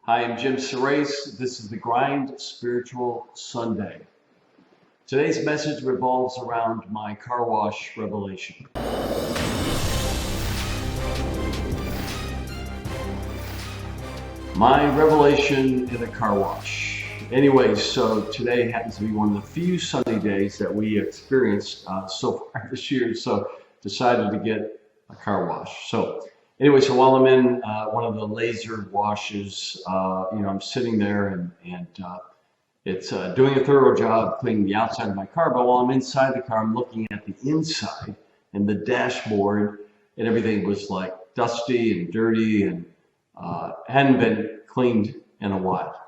Hi, I'm Jim Surace. This is the G.R.I.N.D Spiritual Sunday. Today's message revolves around my car wash revelation. My revelation in a car wash. Anyway, so today happens to be one of the few sunny days that we experienced so far this year, so decided to get a car wash. So while I'm in one of the laser washes, I'm sitting there and it's doing a thorough job cleaning the outside of my car, but while I'm inside the car, I'm looking at the inside and the dashboard, and everything was like dusty and dirty and hadn't been cleaned in a while.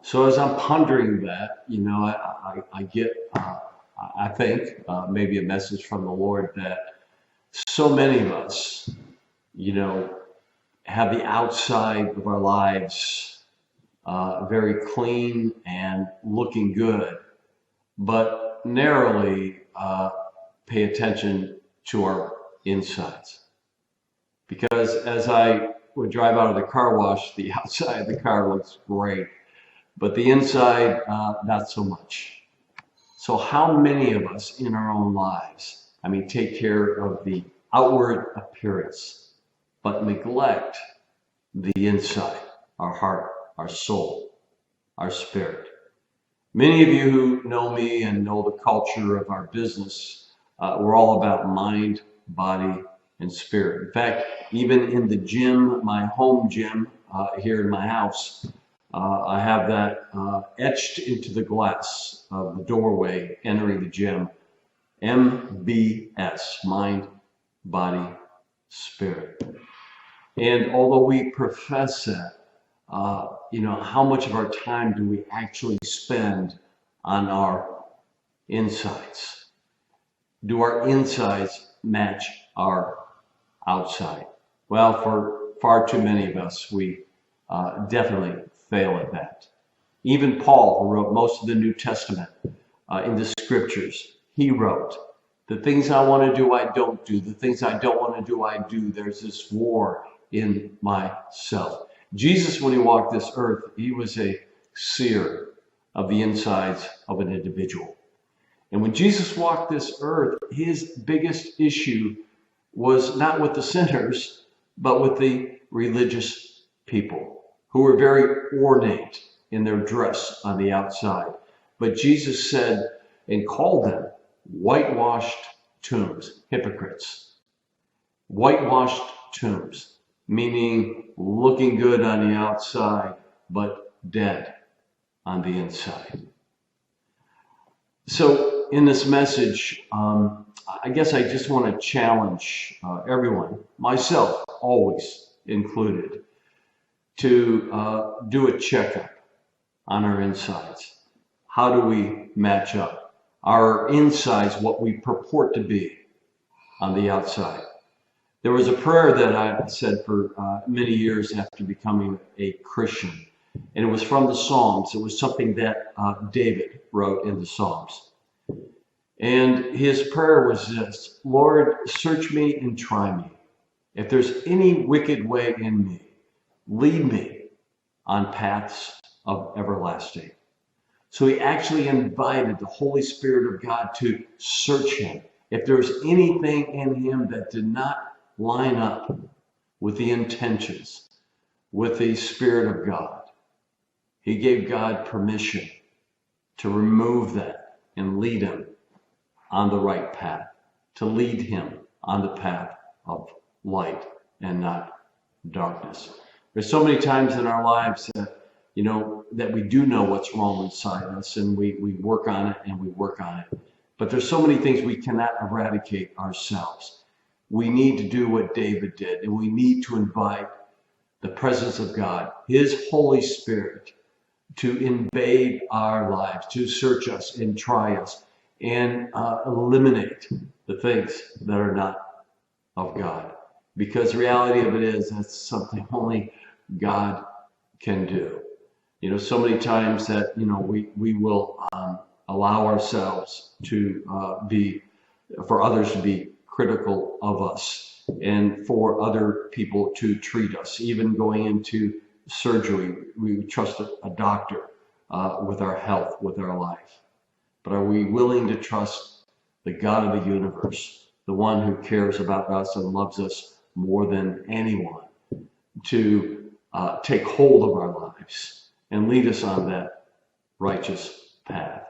So as I'm pondering that, I get, I think, maybe a message from the Lord that so many of us, have the outside of our lives very clean and looking good, but narrowly pay attention to our insides. Because as I would drive out of the car wash, the outside of the car looks great, but the inside, not so much. So how many of us in our own lives, take care of the outward appearance, but neglect the inside, our heart, our soul, our spirit? Many of you who know me and know the culture of our business, we're all about mind, body, and spirit. In fact, even in the gym, my home gym here in my house, I have that etched into the glass of the doorway entering the gym. MBS, mind, body, spirit. And although we profess that, how much of our time do we actually spend on our insides? Do our insides match our outside? Well, for far too many of us, we definitely fail at that. Even Paul, who wrote most of the New Testament in the scriptures, he wrote, "The things I want to do, I don't do. The things I don't want to do, I do. There's this war in myself." Jesus, when he walked this earth, he was a seer of the insides of an individual. And when Jesus walked this earth, his biggest issue was not with the sinners, but with the religious people who were very ornate in their dress on the outside. But Jesus said and called them whitewashed tombs, hypocrites. Whitewashed tombs, meaning looking good on the outside, but dead on the inside. So in this message, I guess I just want to challenge everyone, myself always included, to do a checkup on our insides. How do we match up? Our insides, what we purport to be on the outside. There was a prayer that I said for many years after becoming a Christian, and it was from the Psalms. It was something that David wrote in the Psalms. And his prayer was this: "Lord, search me and try me. If there's any wicked way in me, lead me on paths of everlasting." So he actually invited the Holy Spirit of God to search him. If there's anything in him that did not line up with the intentions, with the Spirit of God, he gave God permission to remove that and lead him on the right path, to lead him on the path of light and not darkness. There's so many times in our lives that, that we do know what's wrong inside us, and we work on it and we work on it. But there's so many things we cannot eradicate ourselves. We need to do what David did, and we need to invite the presence of God, his Holy Spirit, to invade our lives, to search us and try us, and eliminate the things that are not of God. Because the reality of it is, that's something only God can do. So many times that, we will allow ourselves to for others to be critical of us, and for other people to treat us, even going into surgery. We trust a doctor with our health, with our life. But are we willing to trust the God of the universe, the one who cares about us and loves us more than anyone, to take hold of our lives and lead us on that righteous path?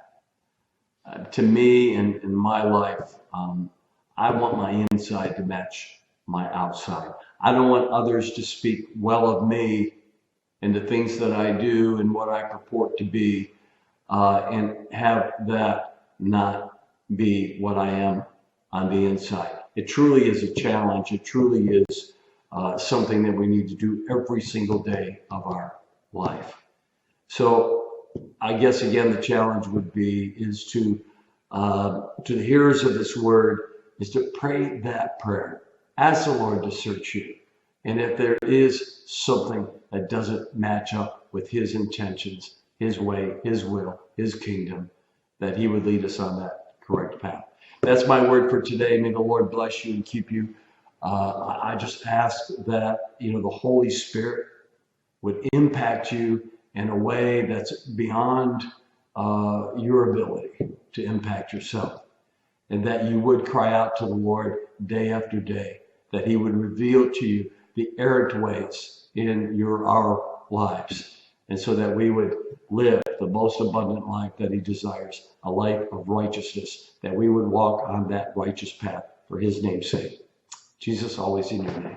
To me, in my life, I want my inside to match my outside. I don't want others to speak well of me and the things that I do and what I purport to be, and have that not be what I am on the inside. It truly is a challenge. It truly is something that we need to do every single day of our life. So I guess again the challenge would be is to the hearers of this word is to pray that prayer. Ask the Lord to search you. And if there is something that doesn't match up with his intentions, his way, his will, his kingdom, that he would lead us on that correct path. That's my word for today. May the Lord bless you and keep you. I just ask that, the Holy Spirit would impact you in a way that's beyond your ability to impact yourself. And that you would cry out to the Lord day after day, that he would reveal to you the errant ways in our lives, and so that we would live the most abundant life that he desires, a life of righteousness, that we would walk on that righteous path for his name's sake. Jesus, always in your name.